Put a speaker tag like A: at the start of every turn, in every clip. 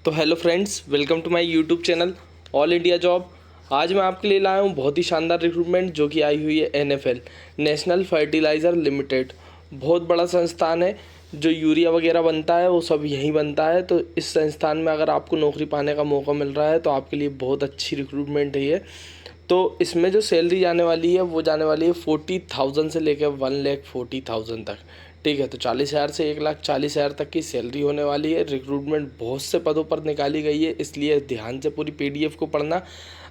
A: तो hello friends, welcome to my YouTube channel all India job. आज मैं आपके लिए लाया हूँ बहुत ही शानदार रिक्रूटमेंट जो कि आई हुई है NFL नेशनल फर्टिलाइज़र लिमिटेड। बहुत बड़ा संस्थान है, जो यूरिया वगैरह बनता है वो सब यहीं बनता है। तो इस संस्थान में अगर आपको नौकरी पाने का मौका मिल रहा है तो आपके लिए बहुत अच्छी रिक्रूटमेंट है ये। तो इसमें जो सैलरी जाने वाली है वो जाने वाली है 40,000 से लेकर 1,40,000 तक। ठीक है, तो 40,000 से 1,40,000 तक की सैलरी होने वाली है। रिक्रूटमेंट बहुत से पदों पर निकाली गई है, इसलिए ध्यान से पूरी PDF को पढ़ना।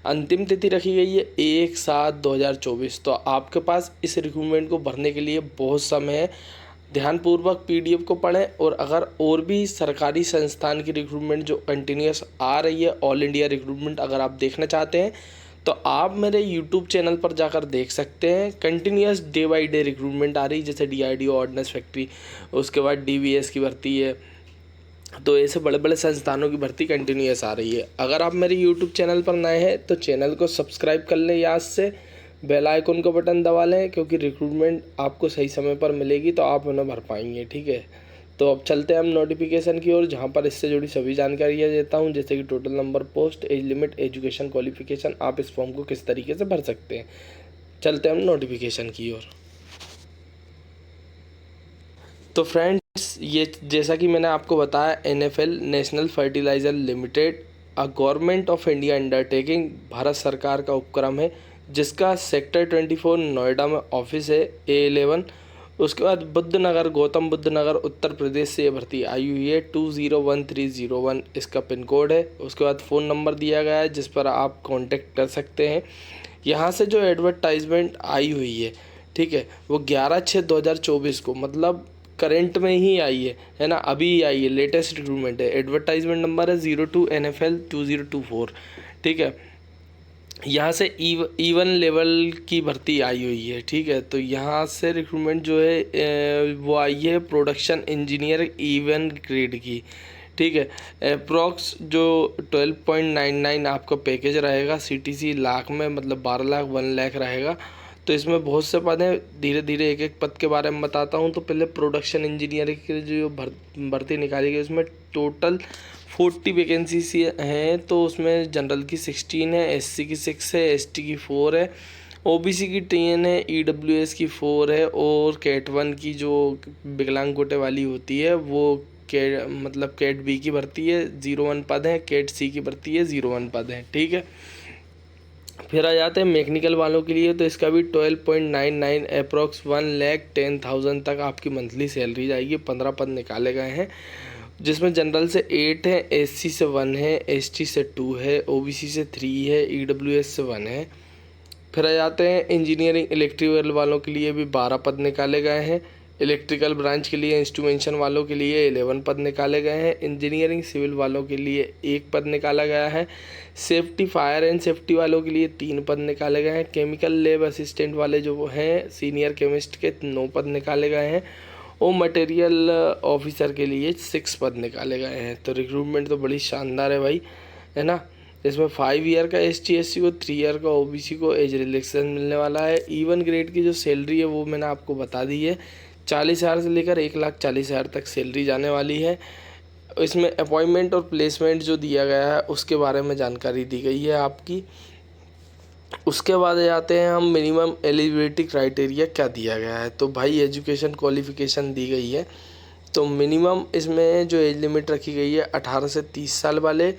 A: अंतिम तिथि रखी गई है 1/7/2024। तो आपके पास इस रिक्रूटमेंट को भरने के लिए बहुत समय है। ध्यानपूर्वक PDF को पढ़ें। और अगर और भी सरकारी संस्थान की रिक्रूटमेंट जो कंटिन्यूस आ रही है, ऑल इंडिया रिक्रूटमेंट अगर आप देखना चाहते हैं तो आप मेरे यूट्यूब चैनल पर जाकर देख सकते हैं। Continuous day by day recruitment आ रही है, जैसे DRDO ऑर्डिनेंस फैक्ट्री, उसके बाद DVS की भर्ती है। तो ऐसे बड़े बड़े संस्थानों की भर्ती कंटिन्यूस आ रही है। अगर आप मेरे यूट्यूब चैनल पर नए हैं तो चैनल को सब्सक्राइब कर लें, याद से बेल आइकन का बटन दबा लें, क्योंकि रिक्रूटमेंट आपको सही समय पर मिलेगी तो आप उन्हें भर पाएंगे। ठीक है, तो अब चलते हैं हम नोटिफिकेशन की ओर, जहाँ पर इससे जुड़ी सभी जानकारियाँ देता हूँ, जैसे कि total number post, age limit, education qualification, आप इस फॉर्म को किस तरीके से भर सकते हैं। चलते हैं हम नोटिफिकेशन की ओर। तो फ्रेंड्स, ये जैसा कि मैंने आपको बताया, NFL national fertiliser limited a government of India undertaking, Bharat सरकार का उपक्रम है, जिसका सेक्टर 24 नोएडा में ऑफिस है, A11। उसके बाद बुद्ध नगर, गौतम बुद्ध नगर, उत्तर प्रदेश से ये भर्ती आई हुई है। 201301 इसका पिन कोड है। उसके बाद फ़ोन नंबर दिया गया है जिस पर आप कांटेक्ट कर सकते हैं। यहाँ से जो एडवर्टाइजमेंट आई हुई है, ठीक है, वो 11/6/2024 को, मतलब करंट में ही आई है ना, अभी आई है, लेटेस्ट रिक्रूटमेंट है। एडवर्टाइजमेंट नंबर है 02 NFL 2024। ठीक है, यहाँ से E1 लेवल की भर्ती आई हुई है। ठीक है, तो यहाँ से रिक्रूटमेंट जो है वो आई है प्रोडक्शन इंजीनियर E1 ग्रेड की। ठीक है, अप्रॉक्स जो 12.99 आपका पैकेज रहेगा CTC लाख में, मतलब 12 लाख 1 लाख रहेगा। तो इसमें बहुत से पद हैं, धीरे धीरे एक एक पद के बारे में बताता हूँ। तो पहले प्रोडक्शन इंजीनियर की जो भर्ती निकाली गई, उसमें टोटल 40 वैकेंसीज हैं। तो उसमें जनरल की 16 है, SC की 6 है, ST की 4 है, OBC की 10 है, EWS की 4 है, और कैट 1 की जो विकलांग कोटे वाली होती है वो कैट B की भर्ती है, 01 पद हैं। कैट C की भर्ती है, 01 पद हैं। ठीक है, फिर आ जाते हैं मैकेनिकल वालों के लिए। तो इसका भी 12.99 अप्रॉक्स 1,10,000 तक आपकी मंथली सैलरी जाएगी। 15 पद निकाले गए हैं, जिसमें जनरल से 8 है, SC से 1 है, ST से 2 है, OBC से 3 है, EWS से 1 है। फिर आ जाते हैं इंजीनियरिंग इलेक्ट्रिकल वालों के लिए भी 12 पद निकाले गए हैं। इलेक्ट्रिकल ब्रांच के लिए इंस्ट्रूमेंटेशन वालों के लिए 11 पद निकाले गए हैं। इंजीनियरिंग सिविल वालों के लिए 1 पद निकाला गया है। सेफ्टी फायर एंड सेफ्टी वालों के लिए 3 पद निकाले गए हैं। केमिकल लैब असिस्टेंट वाले जो हैं सीनियर केमिस्ट के 9 पद निकाले गए हैं। और मटेरियल ऑफिसर के लिए 6 पद निकाले गए हैं। तो रिक्रूटमेंट तो बड़ी शानदार है भाई, है ना। इसमें 5 ईयर का ST SC को, 3 ईयर का OBC को एज रिलैक्सेशन मिलने वाला है। E1 ग्रेड की जो सैलरी है वो मैंने आपको बता दी है, 40,000 से लेकर 1,40,000 तक सैलरी जाने वाली है। इसमें अपॉइंटमेंट और प्लेसमेंट जो दिया गया है उसके बारे में जानकारी दी गई है आपकी। उसके बाद जाते हैं हम मिनिमम एलिजिबिलिटी क्राइटेरिया क्या दिया गया है। तो भाई एजुकेशन क्वालिफिकेशन दी गई है। तो मिनिमम इसमें जो एज लिमिट रखी गई है 18 से 30 साल वाले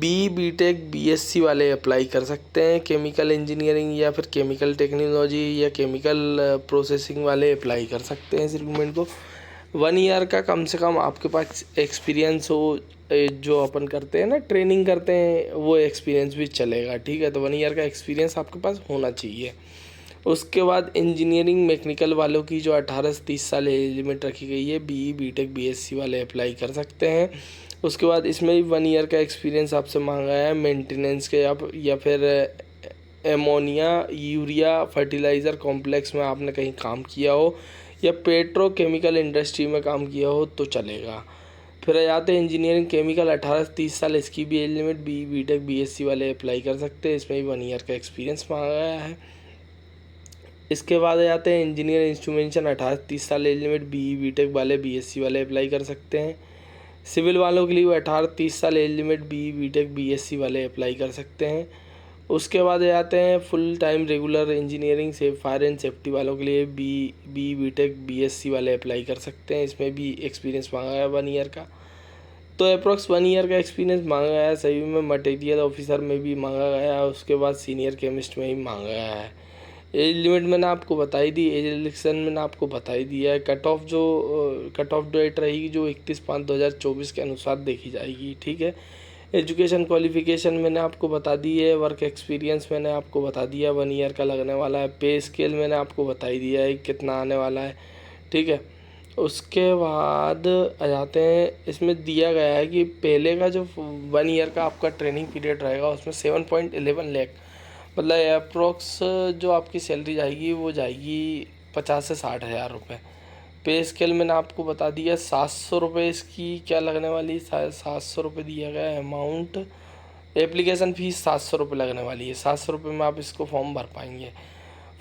A: BTech BSc वाले अप्लाई कर सकते हैं। केमिकल इंजीनियरिंग या फिर केमिकल टेक्नोलॉजी या केमिकल प्रोसेसिंग वाले अप्लाई कर सकते हैं इस रिक्रूटमेंट को। 1 ईयर का कम से कम आपके पास एक्सपीरियंस हो, जो अपन करते हैं ना, ट्रेनिंग करते हैं, वो एक्सपीरियंस भी चलेगा। ठीक है, तो 1 ईयर का एक्सपीरियंस आपके पास होना चाहिए। उसके बाद इंजीनियरिंग मैकेनिकल वालों की जो 18 से 30 साल एज लिमिट रखी गई है, BE BTech BSc वाले अप्लाई कर सकते हैं। उसके बाद इसमें भी 1 ईयर का एक्सपीरियंस आपसे मांगा है मेंटेनेंस के या फिर एमोनिया यूरिया फर्टिलाइज़र कॉम्प्लेक्स में आपने कहीं काम किया हो या पेट्रोकेमिकल इंडस्ट्री में काम किया हो तो चलेगा। फिर आ जाते हैं इंजीनियरिंग केमिकल, 18 से 30 साल, इसकी भी age limit BE BTech BSc वाले अप्लाई कर सकते हैं। इसमें भी 1 ईयर का एक्सपीरियंस मांगा गया है। इसके बाद आ जाते हैं इंजीनियर इंस्ट्रूमेंटेशन, 18 से 30 साल एज लिमिट, BE BTech वाले BSc वाले अप्लाई कर सकते हैं। सिविल वालों के लिए 18-30 साल एज लिमिट, बीटेक बीएससी वाले अप्लाई कर सकते हैं। उसके बाद आते हैं फुल टाइम रेगुलर इंजीनियरिंग से फायर एंड सेफ्टी वालों के लिए बीटेक बीएससी वाले अप्लाई कर सकते हैं। इसमें भी एक्सपीरियंस मांगा गया 1 ईयर का, तो अप्रॉक्स 1 ईयर का एक्सपीरियंस मांगा गया है। सभी में मटेरियल ऑफिसर में भी मांगा गया है, उसके बाद सीनियर केमिस्ट में भी मांगा गया है। एज लिमिट मैंने आपको बताई दी, एज रिलेक्शन मैंने आपको बता ही दिया है। कट ऑफ डेट रहेगी जो 31/5/2024 के अनुसार देखी जाएगी, ठीक है। एजुकेशन क्वालिफिकेशन मैंने आपको बता दी है। वर्क एक्सपीरियंस मैंने आपको बता दिया 1 ईयर का लगने वाला है। पे स्केल मैंने आपको बता ही दिया है कितना आने वाला है, ठीक है। उसके बाद आ जाते हैं, इसमें दिया गया है कि पहले का जो 1 ईयर का आपका ट्रेनिंग पीरियड रहेगा उसमें 7.11 लाख, मतलब अप्रोक्स जो आपकी सैलरी जाएगी वो जाएगी 50 से 60 हज़ार रुपये। पे स्केल मैंने आपको बता दिया 700 रुपये इसकी क्या लगने वाली, 700 रुपये दिया गया है अमाउंट। एप्लीकेशन फ़ीस 700 रुपये लगने वाली है। 700 रुपये में आप इसको फॉर्म भर पाएंगे।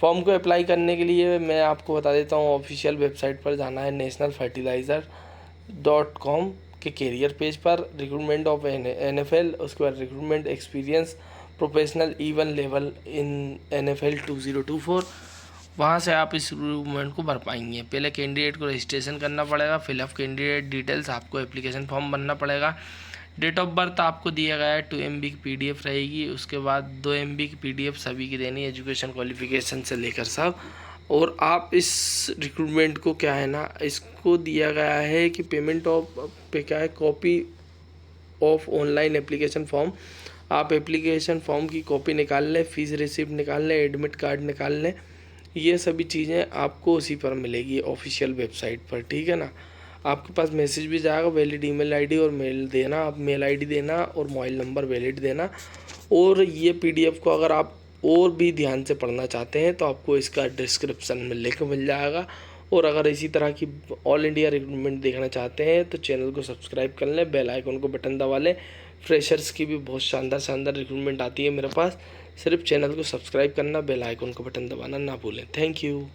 A: फॉर्म को अप्लाई करने के लिए मैं आपको बता देता हूँ, ऑफिशियल वेबसाइट पर जाना है nationalfertilizer.com के कैरियर पेज पर, रिक्रूटमेंट ऑफ NFL, उसके बाद recruitment experience professional even level in NFL 2024, वहाँ से आप इस रिक्रूटमेंट को भर पाएंगे। पहले कैंडिडेट को रजिस्ट्रेशन करना पड़ेगा, फिलअप कैंडिडेट डिटेल्स, आपको एप्लीकेशन फॉर्म भरना पड़ेगा। डेट ऑफ बर्थ आपको दिया गया है 2 MB की PDF रहेगी, उसके बाद 2 MB की PDF सभी की देनी है, एजुकेशन क्वालिफिकेशन से लेकर सब। और आप इस रिक्रूटमेंट को क्या है ना, इसको दिया गया है कि पेमेंट ऑफ पे क्या है, copy of online application form. आप एप्लीकेशन फॉर्म की कॉपी निकाल लें, फीस रिसिप्ट निकाल लें, एडमिट कार्ड निकाल लें, ये सभी चीज़ें आपको उसी पर मिलेगी ऑफिशियल वेबसाइट पर, ठीक है ना। आपके पास मैसेज भी जाएगा, वैलिड ईमेल आईडी और मेल देना, आप मेल आईडी देना और मोबाइल नंबर वैलिड देना। और ये PDF को अगर आप और भी ध्यान से पढ़ना चाहते हैं तो आपको इसका डिस्क्रिप्शन में लिंक मिल जाएगा। और अगर इसी तरह की ऑल इंडिया रिक्रूटमेंट देखना चाहते हैं तो चैनल को सब्सक्राइब कर लें, बेल आइकन को बटन दबा लें। फ्रेशर्स की भी बहुत शानदार रिक्रूटमेंट आती है मेरे पास, सिर्फ चैनल को सब्सक्राइब करना, बेल आइकन को बटन दबाना ना भूलें। Thank you.